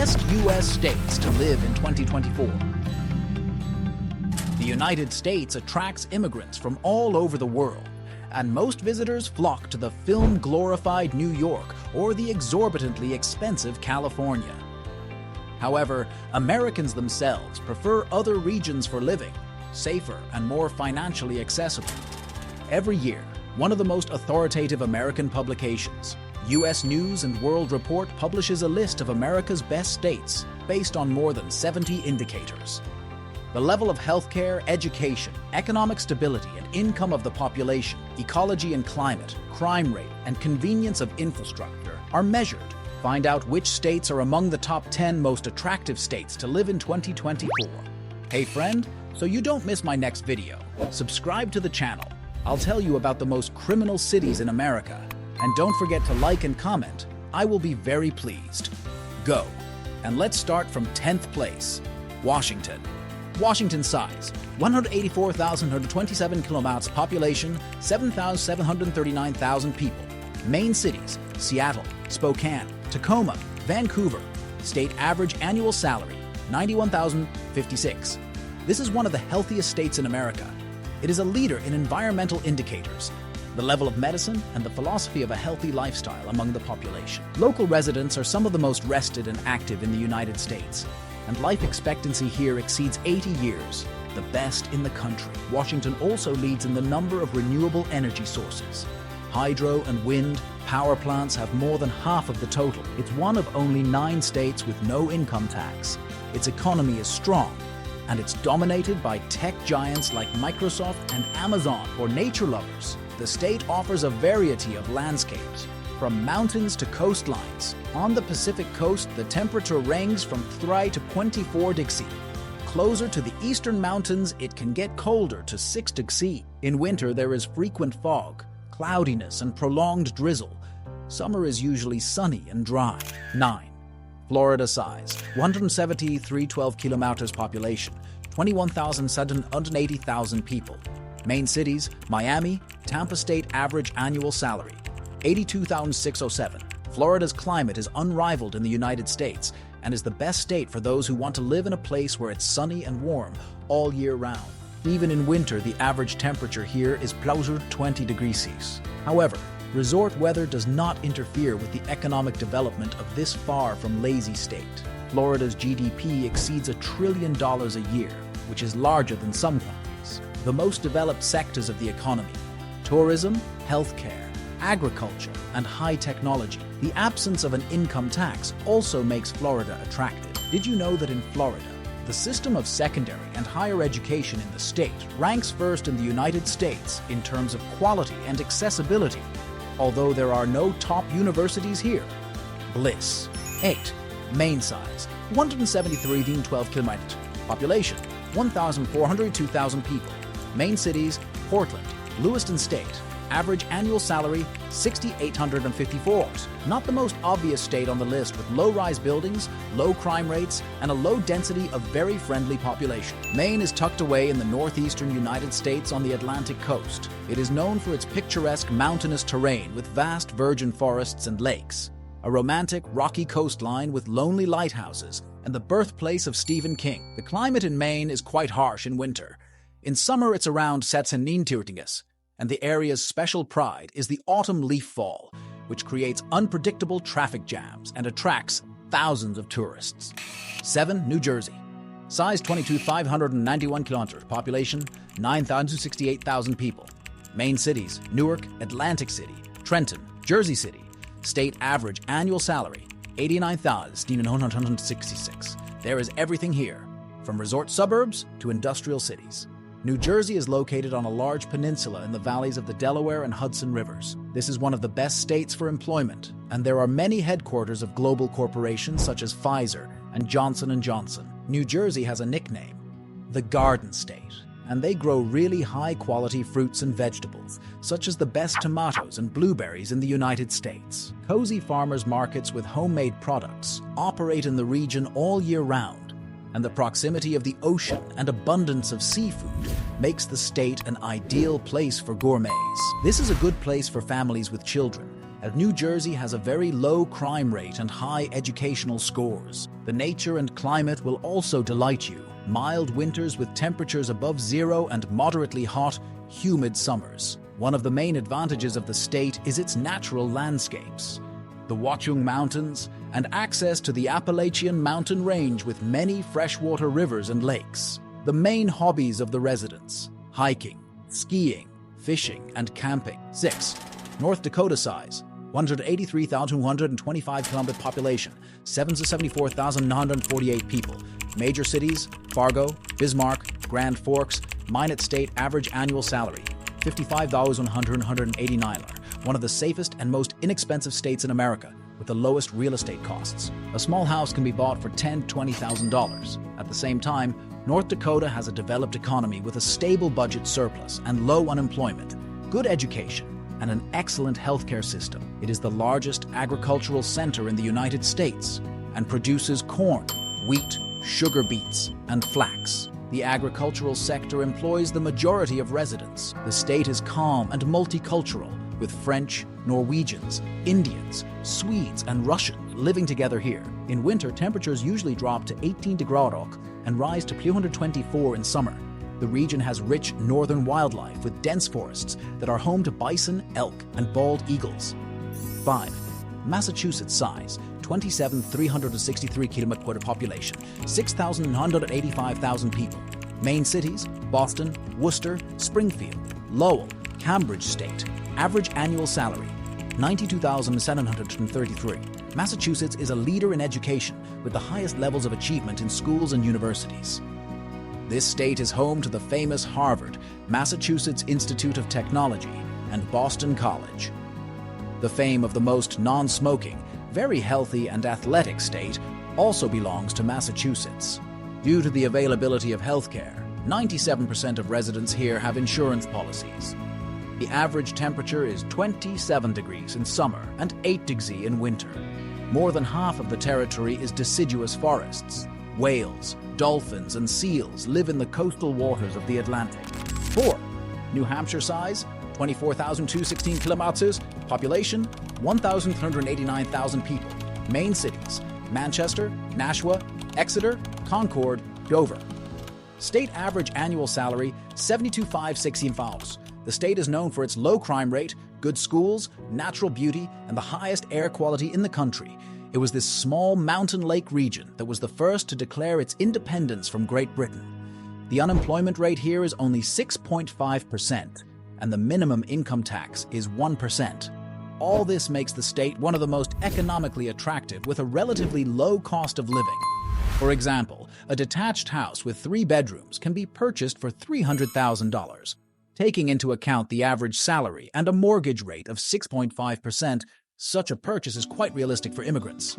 best U.S. states to live in 2024. The United States attracts immigrants from all over the world, and most visitors flock to the film-glorified New York or the exorbitantly expensive California. However, Americans themselves prefer other regions for living, safer and more financially accessible. Every year, one of the most authoritative American publications, U.S. News and World Report, publishes a list of America's best states based on more than 70 indicators. The level of healthcare, education, economic stability and income of the population, ecology and climate, crime rate, and convenience of infrastructure are measured. Find out which states are among the top 10 most attractive states to live in 2024. Hey friend, so you don't miss my next video, subscribe to the channel. I'll tell you about the most criminal cities in America. And don't forget to like and comment. I will be very pleased. Go. And let's start from 10th place, Washington. Washington size, 184,127 kilometers, population, 7,739,000 people. Main cities, Seattle, Spokane, Tacoma, Vancouver. State average annual salary, $91,056. This is one of the healthiest states in America. It is a leader in environmental indicators, the level of medicine, and the philosophy of a healthy lifestyle among the population. Local residents are some of the most rested and active in the United States, and life expectancy here exceeds 80 years, the best in the country. Washington also leads in the number of renewable energy sources. Hydro and wind power plants have more than half of the total. It's one of only 9 states with no income tax. Its economy is strong, and it's dominated by tech giants like Microsoft and Amazon. For nature lovers, the state offers a variety of landscapes, from mountains to coastlines. On the Pacific coast, the temperature ranges from 3 to 24 degrees. Closer to the eastern mountains, it can get colder to 6 degrees. In winter, there is frequent fog, cloudiness, and prolonged drizzle. Summer is usually sunny and dry. 9. Florida size, 173,312 kilometers, population, 21,780,000 people. Main cities, Miami, Tampa. State average annual salary, $82,607. Florida's climate is unrivaled in the United States and is the best state for those who want to live in a place where it's sunny and warm all year round. Even in winter, the average temperature here is plus 20 degrees Celsius. However, resort weather does not interfere with the economic development of this far from lazy state. Florida's GDP exceeds $1 trillion a year, which is larger than some countries. The most developed sectors of the economy: tourism, healthcare, agriculture, and high technology. The absence of an income tax also makes Florida attractive. Did you know that in Florida, the system of secondary and higher education in the state ranks first in the United States in terms of quality and accessibility, although there are no top universities here? Bliss. 8. Main size, 173,12 kilometers, population, 1,402,000 people. Main cities, Portland, Lewiston State. Average annual salary, $6,854. Not the most obvious state on the list, with low-rise buildings, low crime rates, and a low density of very friendly population. Maine is tucked away in the northeastern United States on the Atlantic coast. It is known for its picturesque mountainous terrain with vast virgin forests and lakes, a romantic rocky coastline with lonely lighthouses, and the birthplace of Stephen King. The climate in Maine is quite harsh in winter. In summer, it's around 17 degrees. And the area's special pride is the autumn leaf fall, which creates unpredictable traffic jams and attracts thousands of tourists. 7. New Jersey. Size, 22,591 kilometers, population, 9,068,000 people. Main cities, Newark, Atlantic City, Trenton, Jersey City. State average annual salary, $89,966. There is everything here, from resort suburbs to industrial cities. New Jersey is located on a large peninsula in the valleys of the Delaware and Hudson rivers. This is one of the best states for employment, and there are many headquarters of global corporations such as Pfizer and Johnson & Johnson. New Jersey has a nickname, the Garden State, and they grow really high-quality fruits and vegetables, such as the best tomatoes and blueberries in the United States. Cozy farmers markets with homemade products operate in the region all year round, and the proximity of the ocean and abundance of seafood makes the state an ideal place for gourmets. This is a good place for families with children, as New Jersey has a very low crime rate and high educational scores. The nature and climate will also delight you. Mild winters with temperatures above zero and moderately hot, humid summers. One of the main advantages of the state is its natural landscapes. The Watchung Mountains and access to the Appalachian mountain range with many freshwater rivers and lakes. The main hobbies of the residents: hiking, skiing, fishing, and camping. 6. North Dakota size: 183,225 kilometer population, 774,948 people. Major cities: Fargo, Bismarck, Grand Forks. Minot state average annual salary: $55,189. One of the safest and most inexpensive states in America, with the lowest real estate costs. A small house can be bought for $10,000 to $20,000. At the same time, North Dakota has a developed economy with a stable budget surplus and low unemployment, good education, and an excellent healthcare system. It is the largest agricultural center in the United States and produces corn, wheat, sugar beets, and flax. The agricultural sector employs the majority of residents. The state is calm and multicultural, with French, Norwegians, Indians, Swedes, and Russians living together here. In winter, temperatures usually drop to 18 grader and rise to 224 in summer. The region has rich northern wildlife with dense forests that are home to bison, elk, and bald eagles. 5. Massachusetts size: 27,363 kilometer population, 6,185,000 people. Main cities: Boston, Worcester, Springfield, Lowell, Cambridge State. Average annual salary: $92,733. Massachusetts is a leader in education with the highest levels of achievement in schools and universities. This state is home to the famous Harvard, Massachusetts Institute of Technology, and Boston College. The fame of the most non-smoking, very healthy and athletic state also belongs to Massachusetts. Due to the availability of healthcare, 97% of residents here have insurance policies. The average temperature is 27 degrees in summer and 8 degrees in winter. More than half of the territory is deciduous forests. Whales, dolphins, and seals live in the coastal waters of the Atlantic. 4. New Hampshire size: 24,216 kilometers, population: 1,389,000 people. Main cities: Manchester, Nashua, Exeter, Concord, Dover. State average annual salary: $72,516. The state is known for its low crime rate, good schools, natural beauty, and the highest air quality in the country. It was this small mountain lake region that was the first to declare its independence from Great Britain. The unemployment rate here is only 6.5%, and the minimum income tax is 1%. All this makes the state one of the most economically attractive with a relatively low cost of living. For example, a detached house with 3 bedrooms can be purchased for $300,000. Taking into account the average salary and a mortgage rate of 6.5%, such a purchase is quite realistic for immigrants.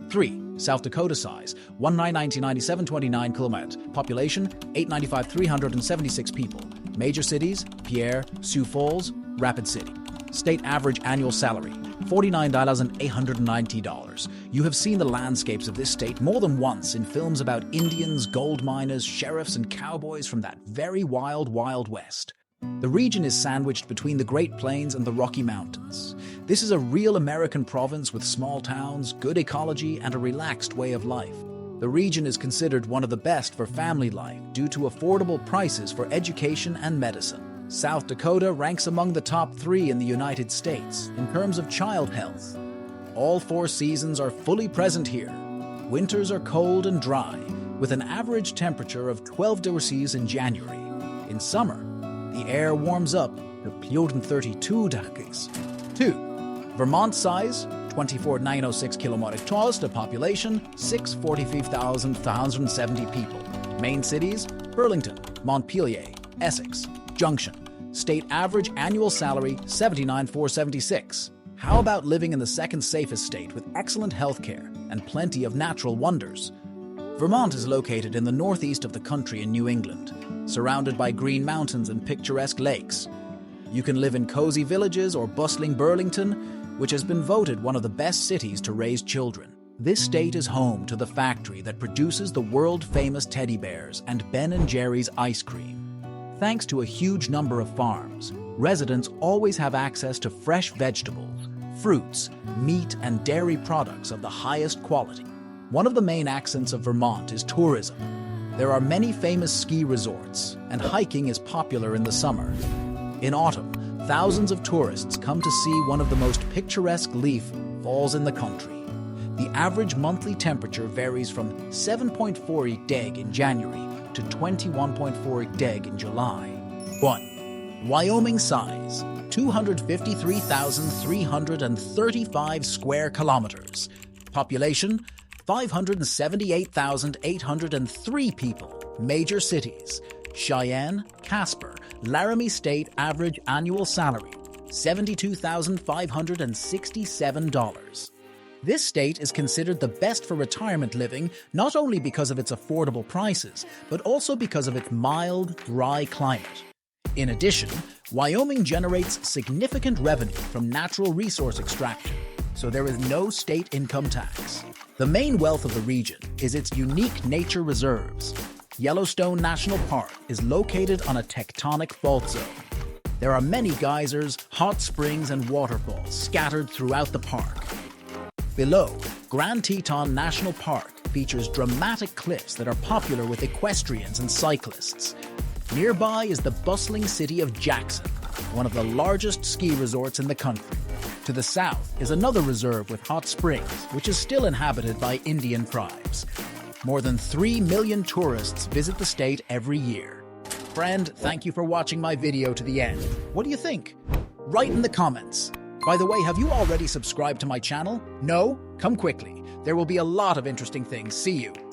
3. South Dakota size: 1,997,29 kilometers, population: 895,376 people. Major cities: Pierre, Sioux Falls, Rapid City. State average annual salary: $49,890. You have seen the landscapes of this state more than once in films about Indians, gold miners, sheriffs, and cowboys from that very wild, wild west. The region is sandwiched between the Great Plains and the Rocky Mountains. This is a real American province with small towns, good ecology, and a relaxed way of life. The region is considered one of the best for family life due to affordable prices for education and medicine. South Dakota ranks among the top 3 in the United States in terms of child health. All 4 seasons are fully present here. Winters are cold and dry, with an average temperature of 12 degrees in January. In summer, the air warms up to 32 degrees. 2. Vermont size: 24,906 kilometers, the population: 645,170 people. Main cities: Burlington, Montpelier, Essex, Junction. State average annual salary: $79,476. How about living in the second safest state with excellent health care and plenty of natural wonders? Vermont is located in the northeast of the country in New England, surrounded by green mountains and picturesque lakes. You can live in cozy villages or bustling Burlington, which has been voted one of the best cities to raise children. This state is home to the factory that produces the world-famous teddy bears and Ben & Jerry's ice cream. Thanks to a huge number of farms, residents always have access to fresh vegetables, fruits, meat, and dairy products of the highest quality. One of the main accents of Vermont is tourism. There are many famous ski resorts, and hiking is popular in the summer. In autumn, thousands of tourists come to see one of the most picturesque leaf falls in the country. The average monthly temperature varies from 7.4 deg in January to 21.4 deg in July. 1. Wyoming size, 253,335 square kilometers. Population, 578,803 people. Major cities, Cheyenne, Casper, Laramie State. Average annual salary, $72,567. This state is considered the best for retirement living, not only because of its affordable prices, but also because of its mild, dry climate. In addition, Wyoming generates significant revenue from natural resource extraction, so there is no state income tax. The main wealth of the region is its unique nature reserves. Yellowstone National Park is located on a tectonic fault zone. There are many geysers, hot springs, and waterfalls scattered throughout the park. Below, Grand Teton National Park features dramatic cliffs that are popular with equestrians and cyclists. Nearby is the bustling city of Jackson, one of the largest ski resorts in the country. To the south is another reserve with hot springs, which is still inhabited by Indian tribes. More than 3 million tourists visit the state every year. Friend, thank you for watching my video to the end. What do you think? Write in the comments. By the way, have you already subscribed to my channel? No? Come quickly. There will be a lot of interesting things. See you.